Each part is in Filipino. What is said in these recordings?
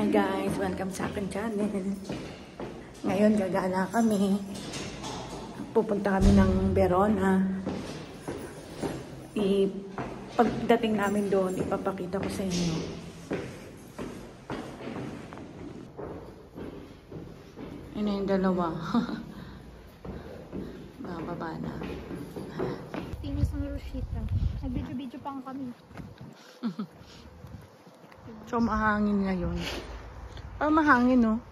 Hi guys, welcome sa akin channel. Ngayon gagala kami. Pupunta kami ng Verona. Pagdating namin doon, ipapakita ko sa inyo. Ano yung dalawa? Bababa na. Tinis ng Rosita. Nag-video-video pa kami. So, mahangin ngayon. Mahangin, no?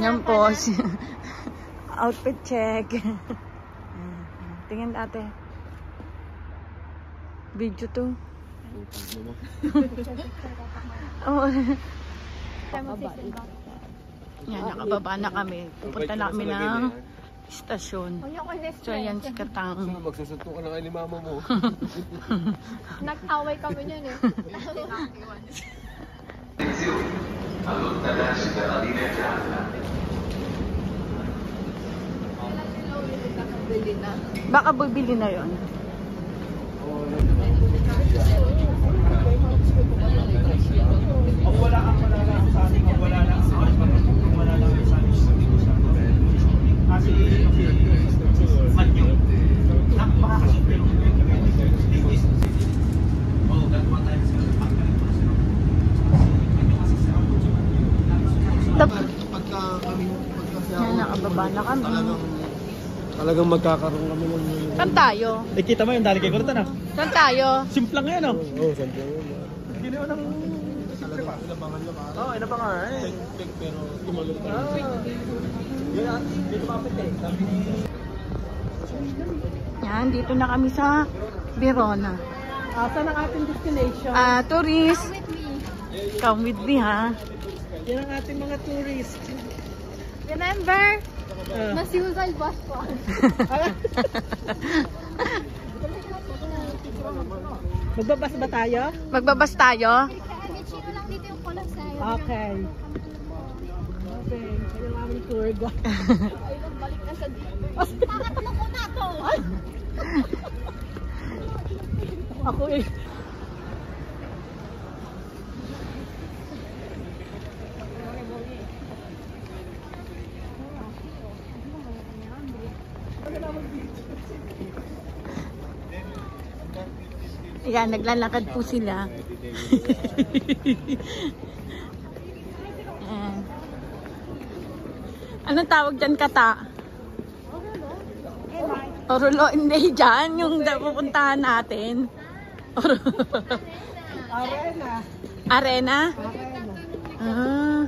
Yan po. Outfit check. Tingin ate. Video to. Oh. Yan, nakababa na kami. Pupunta na kami ng istasyon. So, yan si Katang. Magsusunto ka na kay ni mama mo. Nag-away kami niyan eh. Baka bibili na yon. Wala kang malala sa ating wala lang sa ating wala lang sa ating kasi manyo napakasipil oh gagawa tayo sa pagka kami nakababa na kami. Talagang magkakaroon kami ng... Saan tayo? kita mo yung dali kay Gorta na Saan tayo? simplang yan oh Simple yun. ginawa ng Inabangan lang oh inabangan eh pero tumalog ka. yan dito mapit eh sabi ni Yan, dito na kami sa Verona. saan ang ating destination? Tourist. Come with me, ha? Yan ang ating mga tourist. Remember? Nasiusal bus po. Magbabas ba tayo? Magbabas tayo? Chino lang dito yung kulang sa'yo. Okay. Okay. Kaya lang aming tour guide. Ayun, balik na sa dito. Pangatlo ko na to. Ako eh. Ayan, naglalakad po sila. Ayan. Anong tawag dyan, Kata? Orulo. Hindi dyan, yung pupuntahan natin. Arena. Arena? Ah.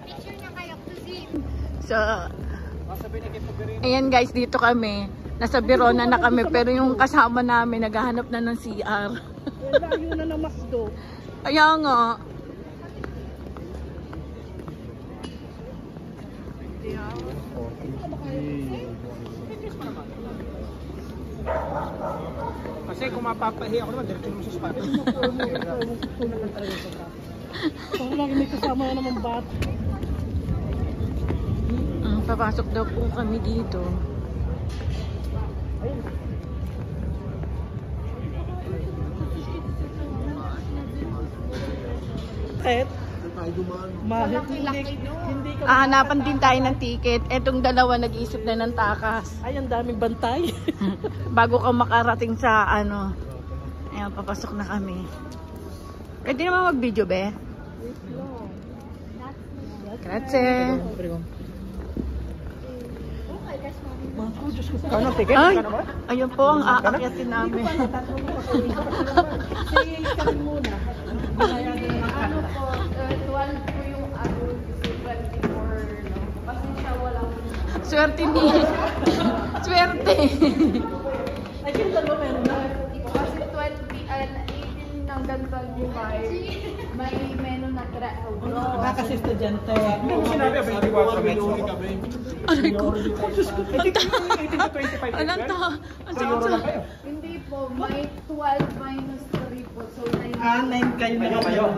Picture na kayo, Kuzi. So, ayan guys, dito kami. Nasa Verona na kami, pero yung kasama namin naghahanap na ng CR. Layo na ng McDo. Kaya nga. Kasi kung mapapahi ako naman, diretso naman sa spot. Kung lang may kasama na naman bat. Papasok daw po kami dito. Et? Hindi ka Hanapan din tayo ng ticket. Etong dalawa nag-iisip na ng takas. ay, ang daming bantay. Bago ka makarating sa ano. Ayan, papasok na kami. Pwede naman mag-video, be? Grazie. Kano ticket? Ay, ayun po ang aakyatin namin. Ano po, 12 po yung adult, 24, no? Kasi siya walang... Swerte ni. Swerte. Ay, yung dalawa meron na. Kasi 18 hanggang 25, may menu na Kasi estudyante. Hindi mo sinabi, 24 minutes kami. Aray ko. Anong to? Hindi po, may 12 minus 3 po. So, 19 9 kayo na kayo.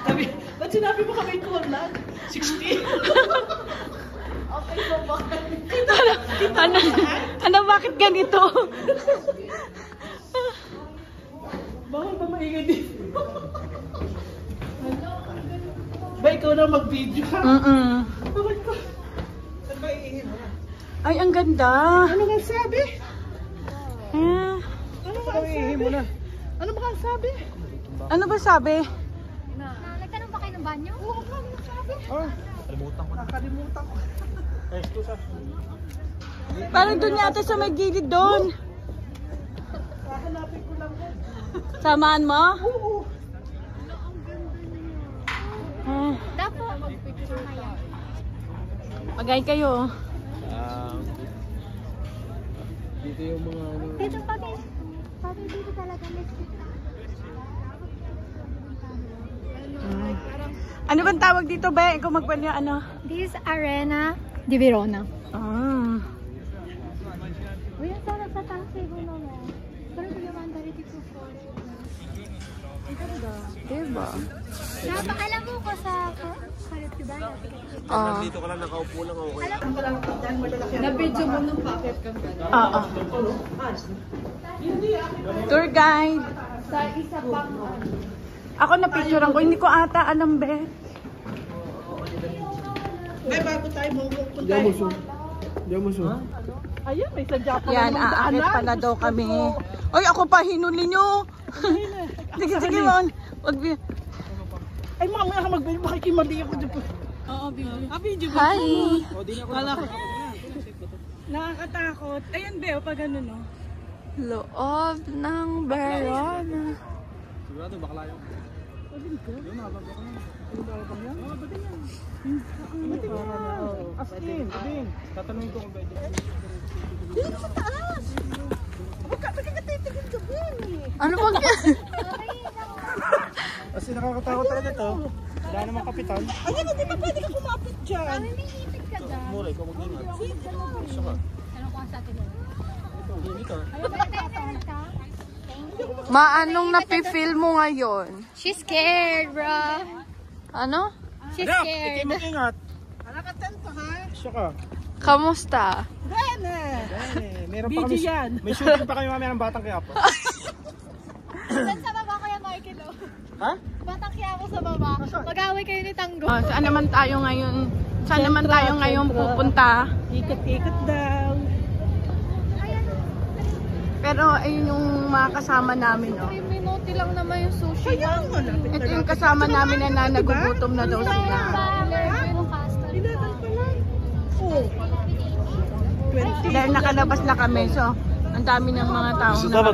Sabi, ba't sinabi mo kami kulang? 16. Okay, so bakit? Ano, bakit ganito? Bawal ba maingay dito? Ba, ikaw na mag-video ka? Bakit ko? Saan ba iihin mo? Ay, ang ganda. Ano nga sabi? Eh, Ano nga sabi? Mo na. Ano ba ang sabi? ano ba sabi? Nagtanong ba kayo ng banyo? Oo, sabi. Nakalimutan ko. Parang doon yata sa may gilid doon. Kakalapin ko lang yan. Samaan mo? Oo. Dapat mag-picture na yan. Magay kayo. Dito yung mga ano. Dito pati dito talaga next week. Ano bang tawag dito, be? Ikaw magpalya, ano? This is Arena di Verona. Uy, ang sarap sa taxi ko naman. Pero hindi naman dahil dito po. Diba? Alam mo ko sa Karitibay. Dito ka lang nakaupo lang okay. Na-video mo nung packet kang gano'n. Oo. Tour guide. Sa isa pang Ako na-picturean ko. Hindi ko ata alam, be. May bago tayo pupunta. Diyan mo so. Ayun, may sadya pa Yan, namang aakit daanan. pala daw kami. Ay, ako pa, hinuli nyo. Sige, sige, Mon. Wag Ay, mamaya ka magbili. Makikimali ako dyan po. Oo, video. Hi! Wala ko. Nakakatakot. Ayun, be, pag ano, no? Loob ng Verona. Sigurado bakla yung. Yun nabag ako na. Askin, Ding. Tatanungin ko kung pwede. Dito sa taas! Magkakatitigil ka din eh. Ano pag Kasi nakakatakot talaga to. Wala namang kapitan. Ayun, hindi pa pwede ka kumapit dyan. Namimihipit ka dyan. Mura, ikaw mag-ingat. Isa ka. Ano ko ang sa atin? Dito. Maanong napi-feel mo ngayon? She's scared, bro. Ano? She's scared. Mag-ingat. Nakatento ha? Isa ka. Kamusta? Gana! Meron pa Video kami. yan. May shooting pa kami mamaya ng Batang Quiapo. Saan sa baba Kuya Michael? Ha? Batang Quiapo sa baba. Mag-away kayo ni Tango. Oh, saan naman tayo ngayon? Saan naman tayo ngayon pupunta? Ikot-ikot daw. Pero ayun yung mga kasama namin, no? 3 minuti lang naman yung sushi. Kaya nga lapit Ito yung kasama namin na nagugutom na daw sila. Ilagan pa lang. Oh. 20. Dahil nakalabas na kami, so ang dami ng mga tao na.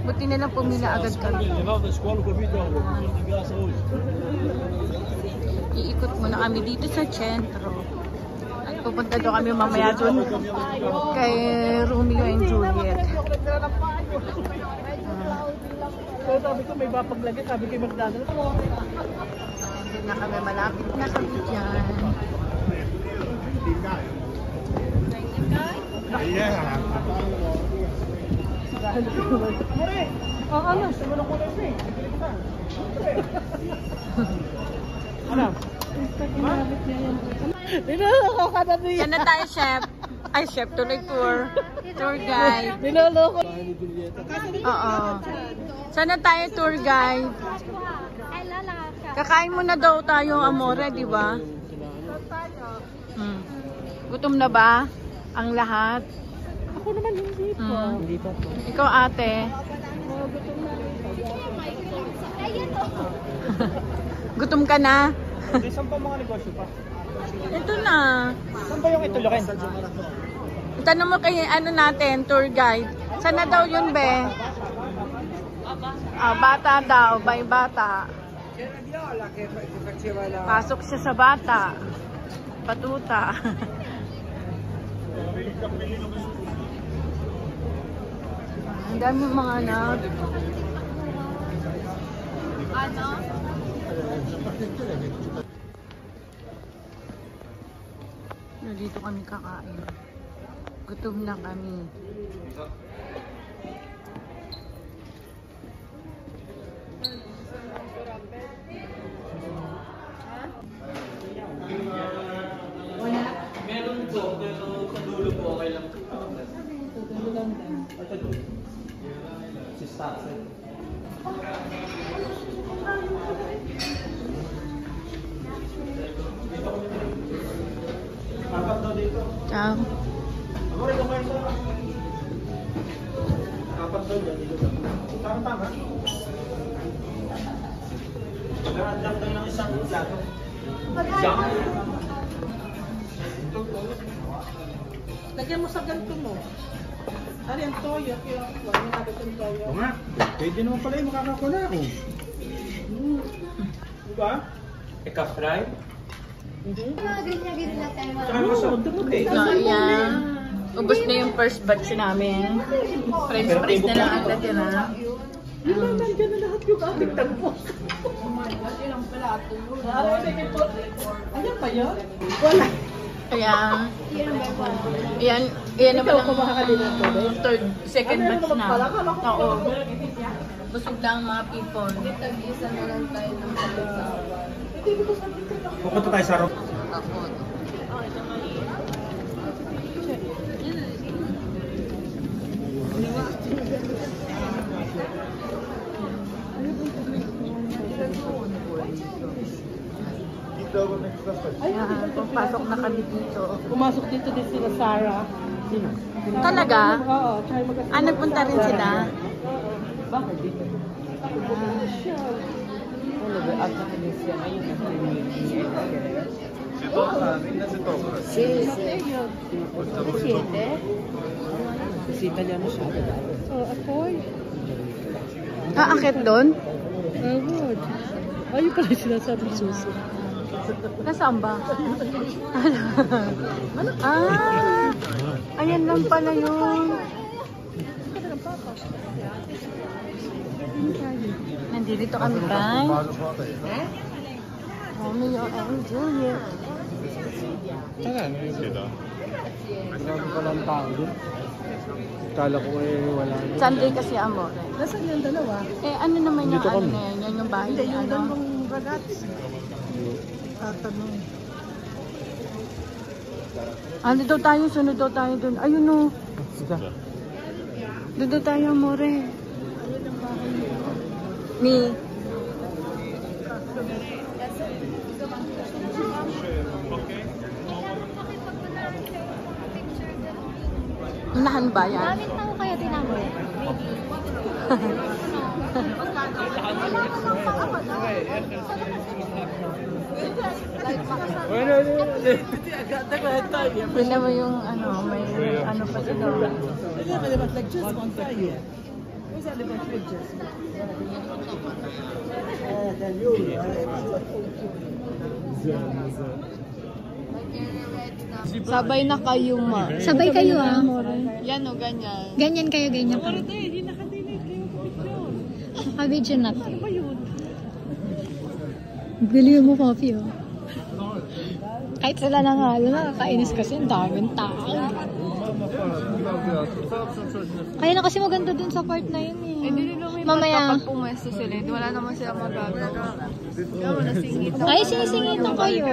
Buti na lang pumila agad kami. Iikot muna kami dito sa sentro. At pupunta daw kami mamaya doon kay Romeo and Juliet. So sabi ko may bapaglagay, sabi ko McDonald's. Doon na kami, malapit na kami dyan. Oh, ano? Sumunod ko na siya. Ano? Niloloko ka na niya. Saan na tayo, chef? Ay, chef, tuloy tour. Tour guide. Niloloko. Oo. Saan na tayo, tour guide? Ay, lala ka. Kakain muna daw tayo, amore, di ba? Gutom na ba ang lahat? Ako naman hindi pa. Hindi pa po. Ikaw, ate. Ayan o. Gutom ka na? Saan pa mga negosyo pa? Ito na. Saan ba yung itulukin? Tanong mo kay ano natin, tour guide. Saan na daw yun, be? Bata daw, by bata. Pasok siya sa bata. Patuta. Ang dami mga anak. Ano? Dito kami kakain. Gutom na kami. Meron po, pero sa dulo po okay lang. Si Staxel. Apat daw dito. Ah. Ako rin kumain sa apat daw dito. Tama. Nagandang daw ng isang plato. Lagyan mo sa ganito mo. Ano yung toyo? Kaya yung natin yung toyo. Oo nga. Pwede naman pala yung makakakuha na ako. Diba? Eka-fry? Mga ganyan-ganyan na tayo. Tsaka mga sa udot eh. So, ayan. Ubus na yung first batch namin. French fries na lang ang natira. Nandiyan na lahat yung ating tagpo. Oh my God, ilang plato yun. Ayan pa yun? Wala. Kaya, Yan ba po? yan naman Ikaw kumakain na to, ang second batch na. Oo. Oo. Busog na ang mga people. Tag-isa na lang tayo ng pag-usapan. Pupunta tayo sa rock. Ako. Ayan, pupasok na kami dito. Pumasok dito din sila Sarah. Talaga? Oo, try magkasama. Ah, nagpunta rin sila? Bakit dito? Ano ba? At sa Kinesia, ayun na. Si Italiano siya. Oh, apoy. Aakit doon? Good. Ayun pala yung sinasabi suso. Nasaan ba? Ah! Ayan lang pala yun. Nandito kami kay Romeo and Juliet. Grabe pa lang tao dun. Kala ko wala. Sunday kasi amore. Nasaan yung dalawa? Eh ano naman yung Dito ano kami. na yun? Yan yung bahay Hindi, ni yung ano? dalawang ragazzi. Tatanong. Ano daw tayo? Sunod daw tayo dun. Ayun o. Doon daw tayo amore. Mi. Unahan ba yan? Daming tao kaya tinamo. Tignan mo yung ano, may ano pa sila. Like just one tayo. Who's that about pictures? Sabay na kayo ma. Sabay kayo ah. Yan o, ganyan. Ganyan kayo, ganyan kayo. Naka-video na to. Galing mo, Poppy, oh. Kahit sila na nga, nakakainis kasi ang daming tao. Kaya na kasi maganda dun sa part na yun eh. Mamaya. Kapag pumesto sila, wala naman sila magagawa. Ay, sinisingitan kayo.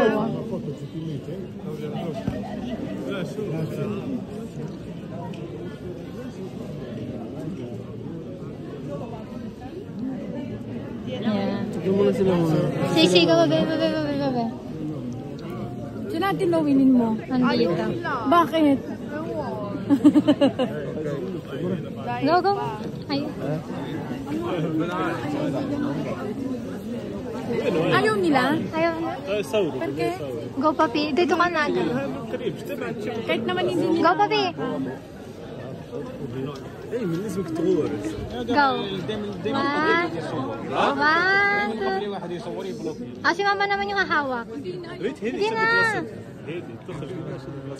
Yeah. Tignan mo na sila muna. Sisigaw, babe. Sila natin lawinin mo. Nandito. Bakit? Go. Ayun. Ayaw nila? Ayun. Go, Papi. Dito ka na. Kahit naman hindi nila. Go, Papi. Go. One, two. Si mama naman yung hahawak. Hindi na.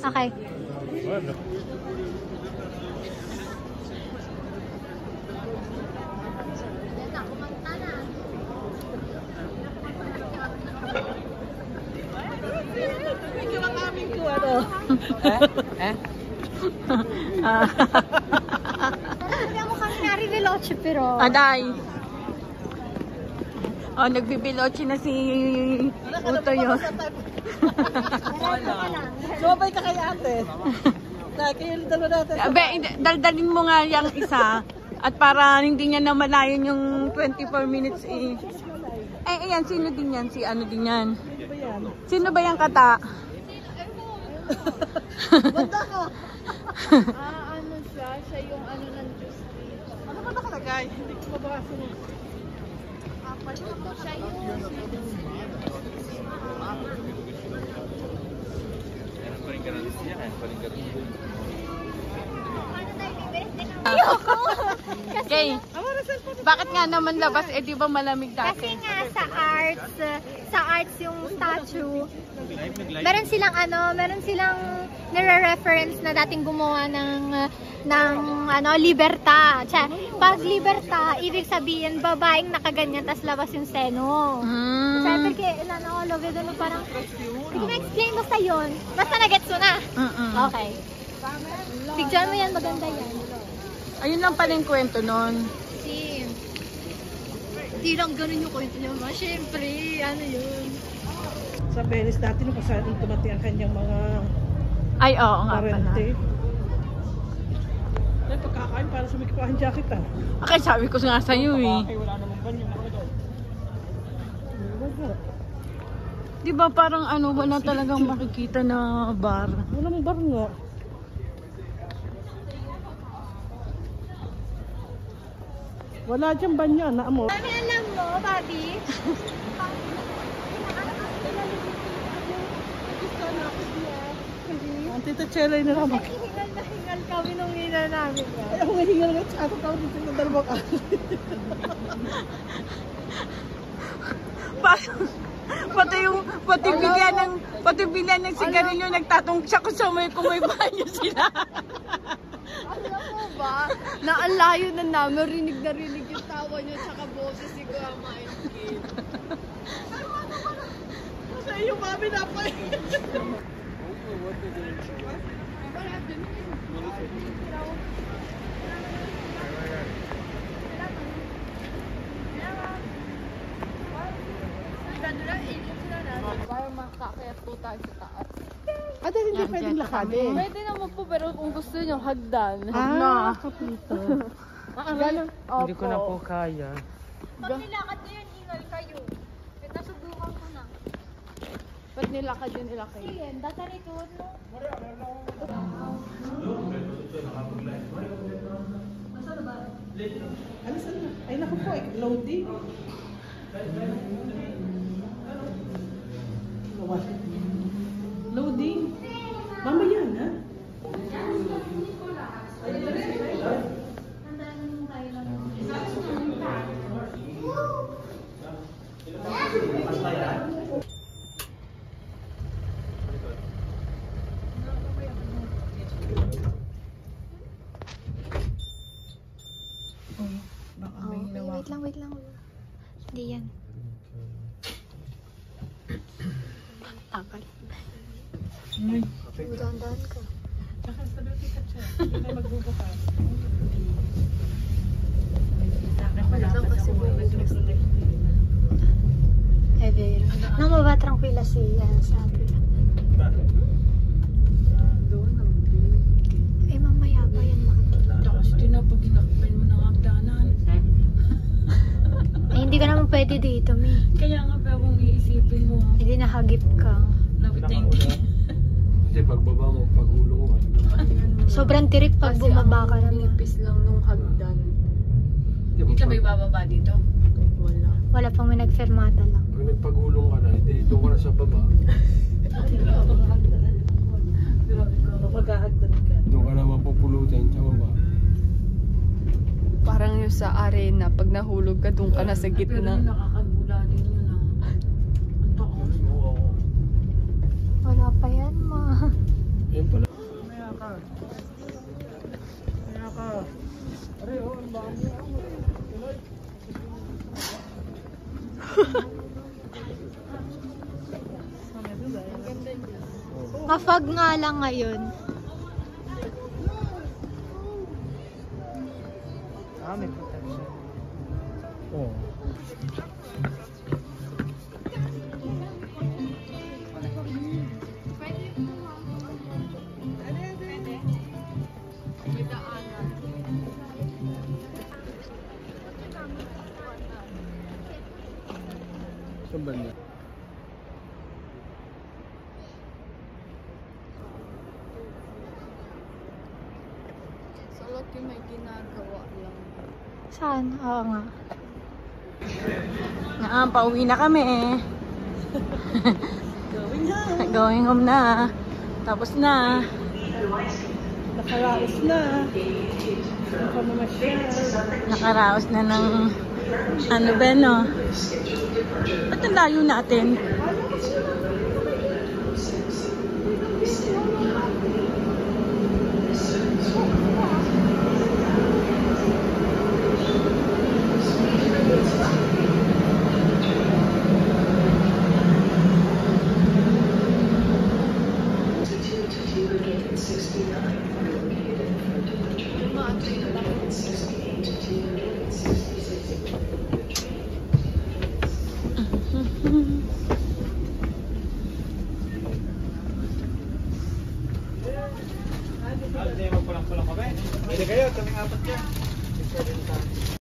Okay. Sabi mo kami nari-veloce pero... Aday. Oh, nagbibiloche na si Utoy. Sumabay ka kay ate. Kayo dalawa natin. Abe, daldalin mo nga yung isa. At para hindi niya na malayon yung 24 minutes eh. Eh, ayan, sino din yan? Si ano din yan? Sino ba yung kata? Banda ka. Ano siya? Siya yung ano ng juice tea. Ano ba nakalagay? Hindi ko mabasa mo. Siya yung Okay. Bakit nga naman labas? Eh, di ba malamig dati? Kasi nga sa arts yung statue, meron silang nire-reference na dating gumawa ng Liberta. Pag Liberta, ibig sabihin babaeng nakaganyan tas labas yung seno. Siyempre nanahulog doon parang hindi ko na-explain basta yun. Basta na-gets mo na. Okay. Picture mo yan, maganda yan. Ayun lang pala yung kwento nun. Hindi lang ganun yung kwento niya, ma. Siyempre, ano yun. Sa Venice dati nung kasaan tumati ang kanyang mga Ay, oo nga pala. parente. Ay, pagkakain para sumikip ang jacket ah. Okay, sabi ko nga sa'yo eh. Wala namang banyo. Di ba parang ano, wala talagang makikita na bar. Walang bar nga. Wala dyan banyo, naamo. Ano alam mo, Bobby? Ang tita Chelay na naman. Hingal na hingal kami nung ina namin. Ay, ako nga hingal nga tsaka tawag dito ng dalawang araw. Pati bilyan ng sigarilyo, nagtatong siya kung may banyo sila. Alam mo ba, na ang layo na namin, rinig na rinig yung tawa niyo tsaka boses ni Grandma and Kid. Sa iyo, mami na pa eh. Parang makakayat po tayo sa taas. At hindi pwedeng lakadin. Pwede naman po, pero kung gusto niyo, hagdan. Kapito. Ganun. Hindi ko na po kaya. Pag nilakad ko yun, ingal kayo. Kahit nasubukan ko na. Ba't nilakad yun nila kayo? Sige, datari ko, no? Alisan na. Ay, naku po, loading. Loading. Mamaya na. Wait lang. Hindi yan. Akal. Dahan-dahan ka. Eh, pero. Nang maba tranquila siya, sabi. Eh, mamaya pa yan makikita. Tapos di na pag ginakpan mo ng hagdanan. Eh, hindi ka naman pwede dito, Mi. Kaya nga pero kung iisipin mo, Hindi nahagip ka. Hindi, pagbaba mo, paghulong mo. Sobrang tirik pag bumaba ka na. nipis lang nung hagdan. dito may bababa dito? Wala. Wala pang may nagfermata lang. Pag nagpaghulong ka na, hindi doon ka na sa baba. Maghahagdan ka. Doon ka na mapupulutin sa baba. Parang yung sa arena, pag nahulog ka, doon ka na sa Pero gitna. nakakagula din yun ah. Ang taas. Wala pa yan, ma. Ayun pala. Maya ka. Aray, oh, ang bahan niya. Mafag nga lang ngayon. may protection. Oo. May daanan. Saan ba niya? So, lucky may ginagawa lang. Saan? Oo nga. Pauwi na kami. Going home na. Tapos na. Nakaraos na. Nakamamasyal. Nakaraos na ng ano ba no? Ba't ang layo natin? Magpulang-pulang kami. Hindi kayo, kaming apat yan.